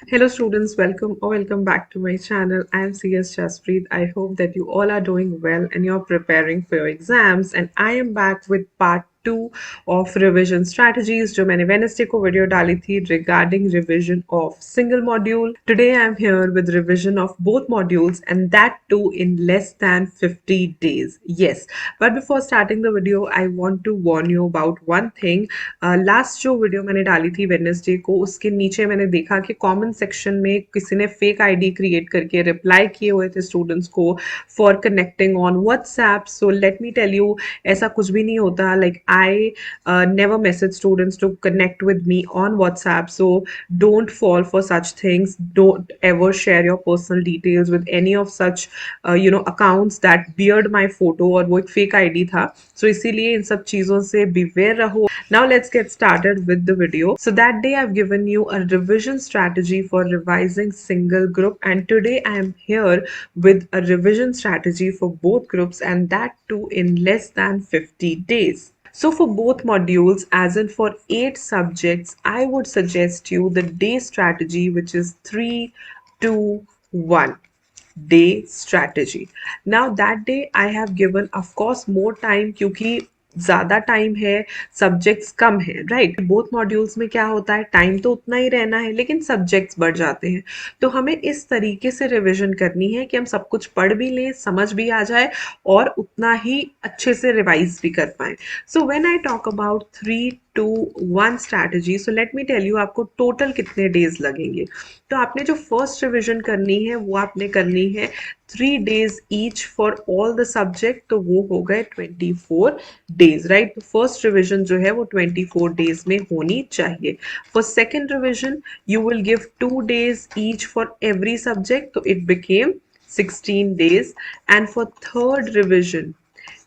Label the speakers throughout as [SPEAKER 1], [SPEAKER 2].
[SPEAKER 1] Hello students, welcome or welcome back to my channel. I am CS Jaspreet. I hope that you all are doing well and you're preparing for your exams, and I am back with part 2 of revision strategies जो मैंने Wednesday को video डाली थी regarding revision of single module. Today I am here with revision of both modules and that too in less than 50 days. Yes, but before starting the video I want to warn you about one thing. Last जो video मैंने डाली थी Wednesday को उसके नीचे मैंने देखा कि कमेंट सेक्शन में किसी ने फेक आईडी क्रिएट करके रिप्लाई किए हुए थे स्टूडेंट्स को for connecting on WhatsApp. So let me tell you, ऐसा कुछ भी नहीं होता. Like I never message students to connect with me on WhatsApp. So don't fall for such things. Don't ever share your personal details with any of such accounts that beard my photo और वो एक fake ID था. So इसीलिए इन सब चीज़ों से beware रहो. Now let's get started with the video. So that day I've given you a revision strategy for revising single group, and today I am here with a revision strategy for both groups, and that too in less than 50 days. So for both modules, as in for 8 subjects, I would suggest you the day strategy, which is 3, 2, 1 day strategy. Now that day I have given of course more time क्योंकि ज़्यादा time है, subjects कम है, right. Both modules में क्या होता है, time तो उतना ही रहना है लेकिन सब्जेक्ट्स बढ़ जाते हैं. तो हमें इस तरीके से रिविजन करनी है कि हम सब कुछ पढ़ भी लें, समझ भी आ जाए और उतना ही अच्छे से रिवाइज भी कर पाएँ. So when I talk about 3-2-1 strategy, so let me tell you आपको टोटल कितने डेज लगेंगे. तो आपने जो फर्स्ट रिविजन करनी है वो आपने करनी है 3 days each for all the subject, तो वो हो गए 24 days, राइट. तो फर्स्ट रिविजन जो है वो 24 days में होनी चाहिए. For second revision you will give 2 days each for every subject, तो it became 16 days. And for third revision,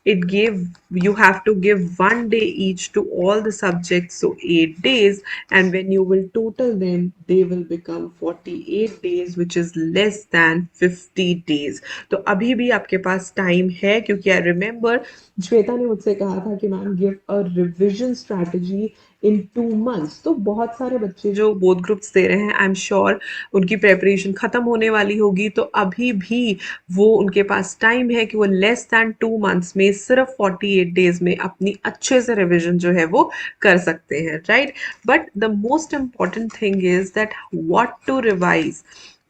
[SPEAKER 1] it gave you have to give 1 day each to all the subjects, so 8 days. And when you will total them, they will become 48 days, which is less than 50 days. तो अभी भी आपके पास time है, क्योंकि I remember Shweta ने मुझसे कहा था कि ma'am give a revision strategy in 2 months. तो बहुत सारे बच्चे जो बोथ ग्रुप्स दे रहे हैं, आई एम श्योर उनकी प्रेपरेशन खत्म होने वाली होगी. तो अभी भी वो उनके पास टाइम है कि वो लेस दैन 2 months में सिर्फ 48 days में अपनी अच्छे से रिविजन जो है वो कर सकते हैं, right. But the most important thing is that what to revise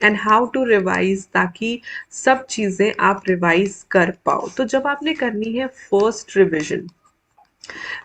[SPEAKER 1] and how to revise, ताकि सब चीज़ें आप रिवाइज कर पाओ. तो जब आपने करनी है फर्स्ट रिविजन,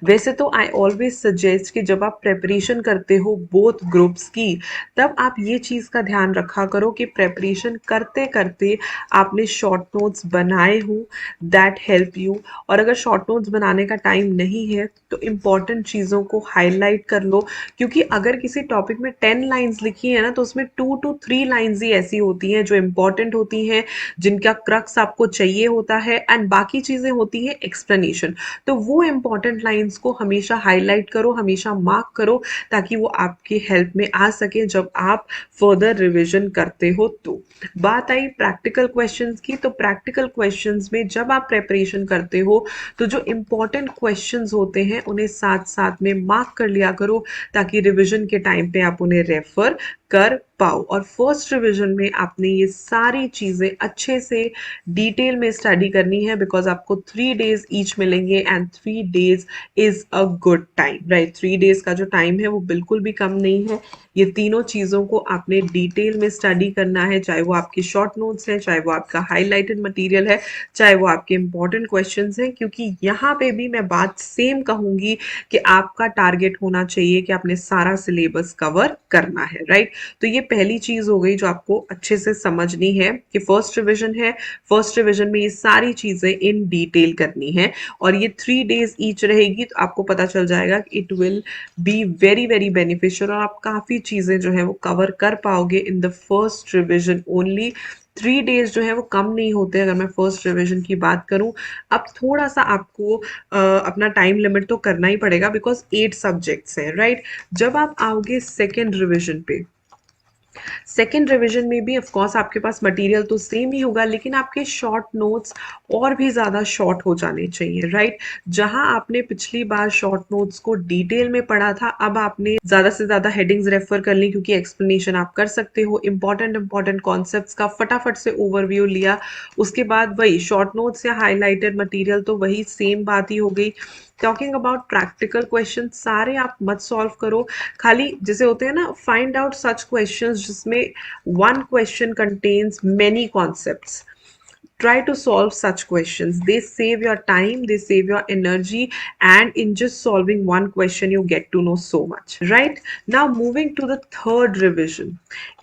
[SPEAKER 1] वैसे तो आई ऑलवेज सजेस्ट कि जब आप प्रेपरेशन करते हो बोथ ग्रुप्स की, तब आप ये चीज़ का ध्यान रखा करो कि प्रेपरेशन करते करते आपने शॉर्ट नोट्स बनाए हो, दैट हेल्प यू. और अगर शॉर्ट नोट्स बनाने का टाइम नहीं है तो इम्पॉर्टेंट चीज़ों को हाईलाइट कर लो, क्योंकि अगर किसी टॉपिक में 10 लाइन्स लिखी है ना, तो उसमें 2 to 3 लाइन्स ही ऐसी होती हैं जो इम्पॉर्टेंट होती हैं, जिनका क्रक्स आपको चाहिए होता है, एंड बाकी चीज़ें होती हैं एक्सप्लेनेशन. तो वो इम्पॉर्टेंट लाइन्स को हमेशा हाईलाइट करो, हमेशा मार्क करो, ताकि वो आपकी हेल्प में आ सके जब आप फर्दर रिविजन करते हो. तो बात आई प्रैक्टिकल क्वेश्चंस की. तो प्रैक्टिकल क्वेश्चंस में जब आप प्रेपरेशन करते हो तो जो इम्पॉर्टेंट क्वेश्चंस होते हैं उन्हें साथ साथ में मार्क कर लिया करो, ताकि रिविजन के टाइम पे आप उन्हें रेफर कर पाओ. और फर्स्ट रिविजन में आपने ये सारी चीज़ें अच्छे से डिटेल में स्टडी करनी है, बिकॉज आपको 3 days ईच मिलेंगे and 3 days is a good time, right. 3 days का जो टाइम है वो बिल्कुल भी कम नहीं है. ये तीनों चीज़ों को आपने डिटेल में स्टडी करना है, चाहे वो आपकी शॉर्ट नोट्स हैं, चाहे वो आपका हाईलाइटेड मटेरियल है, चाहे वो आपके इंपॉर्टेंट क्वेश्चंस हैं. क्योंकि यहाँ पे भी मैं बात सेम कहूँगी कि आपका टारगेट होना चाहिए कि आपने सारा सिलेबस कवर करना है, राइट. तो ये पहली चीज़ हो गई जो आपको अच्छे से समझनी है कि फर्स्ट रिविजन है, फर्स्ट रिविजन में ये सारी चीज़ें इन डिटेल करनी है. और ये 3 days ईच रहेगी, तो आपको पता चल जाएगा कि it will be very very beneficial, और आप काफ़ी चीज़ें जो है वो कवर कर पाओगे in the first revision only. 3 days जो है वो कम नहीं होते अगर मैं फर्स्ट रिविजन की बात करूं. अब थोड़ा सा आपको अपना टाइम लिमिट तो करना ही पड़ेगा, बिकॉज 8 सब्जेक्ट्स हैं, राइट. जब आप आओगे सेकेंड रिविजन पे, सेकेंड रिवीजन में भी ऑफकोर्स आपके पास मटेरियल तो सेम ही होगा, लेकिन आपके शॉर्ट नोट्स और भी ज़्यादा शॉर्ट हो जाने चाहिए, राइट। जहां आपने पिछली बार शॉर्ट नोट्स को डिटेल में पढ़ा था, अब आपने ज़्यादा से ज़्यादा हेडिंग्स रेफर कर ली, क्योंकि एक्सप्लेनेशन आप कर सकते हो। इंपॉर्टेंट कॉन्सेप्ट्स का फटाफट से ओवरव्यू लिया, उसके बाद वही शॉर्ट नोट्स या हाईलाइटेड मटेरियल तो वही सेम बात ही हो गई। टॉकिंग अबाउट प्रैक्टिकल क्वेश्चन सारे आप मत सॉल्व करो, खाली जैसे होते हैं ना, फाइंड आउट सच क्वेश्चंस जिसमें one question contains many concepts. Try to solve such questions. They save your time, they save your energy, and in just solving one question you get to know so much, right? Now moving to the third revision.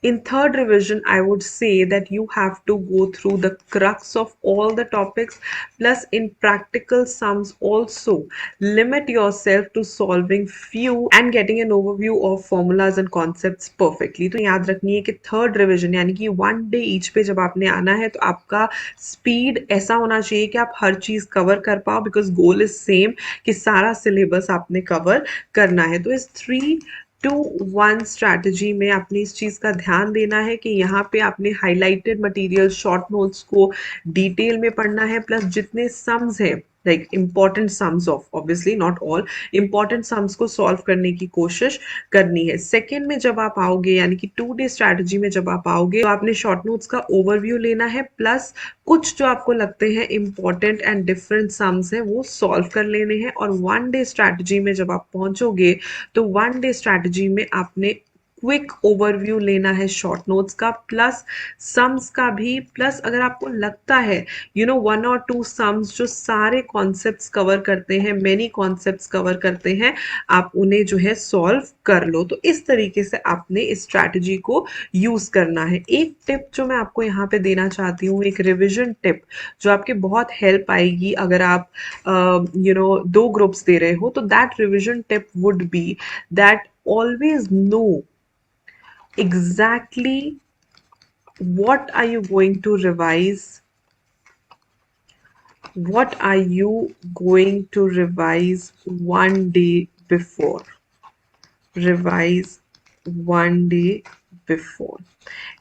[SPEAKER 1] In third revision, I would say that you have to go through the crux of all the topics, plus in practical sums also limit yourself to solving few and getting an overview of formulas and concepts perfectly. तो याद रखनी है कि third revision यानी कि one day each पे जब आपने आना है, तो आपका स्पीड ऐसा होना चाहिए कि आप हर चीज कवर कर पाओ, बिकॉज गोल इज सेम कि सारा सिलेबस आपने कवर करना है। तो इस 3-2-1 स्ट्रैटेजी में आपने इस चीज का ध्यान देना है कि यहाँ पे आपने हाईलाइटेड मटेरियल शॉर्ट नोट्स को डिटेल में पढ़ना है, प्लस जितने सम्स हैं, like important sums of, obviously not all, important sums को सॉल्व करने की कोशिश करनी है। सेकेंड में जब आप आओगे, यानी कि 2 डे स्ट्रैटेजी में जब आप आओगे, तो आपने शॉर्ट नोट्स का ओवरव्यू लेना है, प्लस कुछ जो आपको लगते हैं इंपॉर्टेंट एंड डिफरेंट सम्स हैं वो सॉल्व कर लेने हैं। और 1 डे स्ट्रैटेजी में जब आप पहुंचोगे, तो 1 डे स्ट्रैटेजी में आपने क्विक ओवरव्यू लेना है शॉर्ट नोट्स का, प्लस सम्स का भी, प्लस अगर आपको लगता है वन और टू सम्स जो सारे कॉन्सेप्ट्स कवर करते हैं, मेनी कॉन्सेप्ट्स कवर करते हैं, आप उन्हें जो है सॉल्व कर लो। तो इस तरीके से आपने इस स्ट्रैटेजी को यूज करना है। एक टिप जो मैं आपको यहाँ पे देना चाहती हूँ, एक रिविजन टिप जो आपके बहुत हेल्प आएगी अगर आप 2 ग्रुप्स दे रहे हो, तो that revision tip would be that always know exactly what are you going to revise, what are you going to revise one day before. Revise one day before.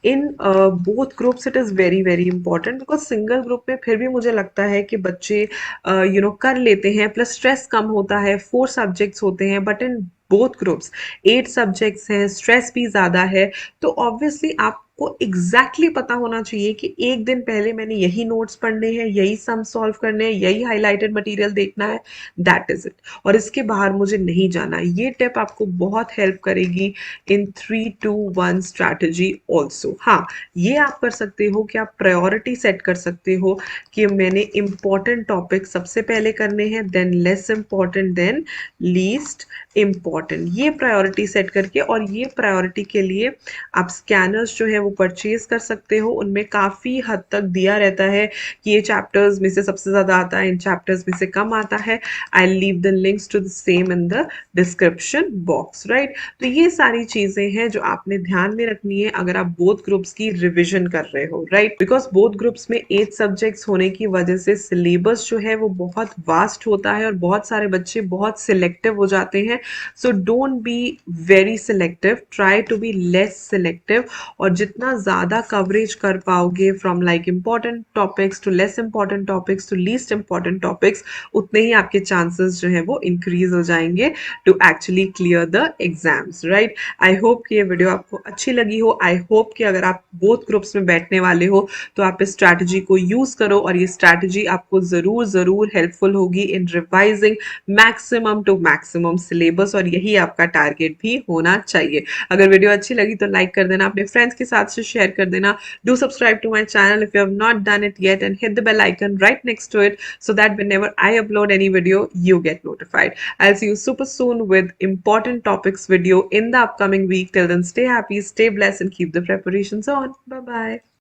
[SPEAKER 1] In both groups it is very very important, because single group में फिर भी मुझे लगता है कि बच्चे कर लेते हैं, प्लस स्ट्रेस कम होता है, 4 सब्जेक्ट्स होते हैं, but in both groups 8 subjects हैं, स्ट्रेस भी ज़्यादा है। तो ऑब्वियसली आपको एग्जैक्टली पता होना चाहिए कि एक दिन पहले मैंने यही नोट्स पढ़ने हैं, यही सम सॉल्व करने हैं, यही हाईलाइटेड मटेरियल देखना है, दैट इज इट, और इसके बाहर मुझे नहीं जाना। ये टिप आपको बहुत हेल्प करेगी इन 3-2-1 स्ट्रैटेजी ऑल्सो। हाँ, ये आप कर सकते हो कि आप प्रायोरिटी सेट कर सकते हो कि मैंने इंपॉर्टेंट टॉपिक सबसे पहले करने हैं, then less important, then least important. ये प्रायोरिटी सेट करके, और ये प्रायोरिटी के लिए आप स्कैनर्स जो है वो परचेज कर सकते हो। उनमें काफ़ी हद तक दिया रहता है कि ये चैप्टर्स में से सबसे ज़्यादा आता है, इन चैप्टर्स में से कम आता है। I leave the links to the same in the description box, right. तो ये सारी चीज़ें हैं जो आपने ध्यान में रखनी है अगर आप बोथ ग्रुप्स की रिविजन कर रहे हो, राइट। बिकॉज बोथ ग्रुप्स में 8 सब्जेक्ट्स होने की वजह से सिलेबस जो है वो बहुत वास्ट होता है, और बहुत सारे बच्चे बहुत सिलेक्टिव हो जाते हैं। So don't be very selective, try to be less selective, और जितना ज़्यादा कवरेज कर पाओगे from like important topics to less important topics to least important topics, उतने ही आपके चांसेस जो है वो इंक्रीज हो जाएंगे to actually clear the exams, right. I hope कि ये वीडियो आपको अच्छी लगी हो। आई होप कि अगर आप बोथ ग्रुप्स में बैठने वाले हो तो आप इस स्ट्रैटेजी को यूज करो, और ये स्ट्रैटेजी आपको ज़रूर ज़रूर हेल्पफुल होगी in revising maximum to maximum syllabus, और यही आपका टारगेट भी होना चाहिए। अगर वीडियो अच्छी लगी तो लाइक कर देना, अपने फ्रेंड्स के साथ से शेयर कर देना। Do subscribe to my channel if you have not done it yet, and hit the bell icon right next to it so that whenever I upload any video you get notified. I'll see you super soon with important topics video in the upcoming week. Till then, stay happy, stay blessed, and keep the preparations on. Bye bye.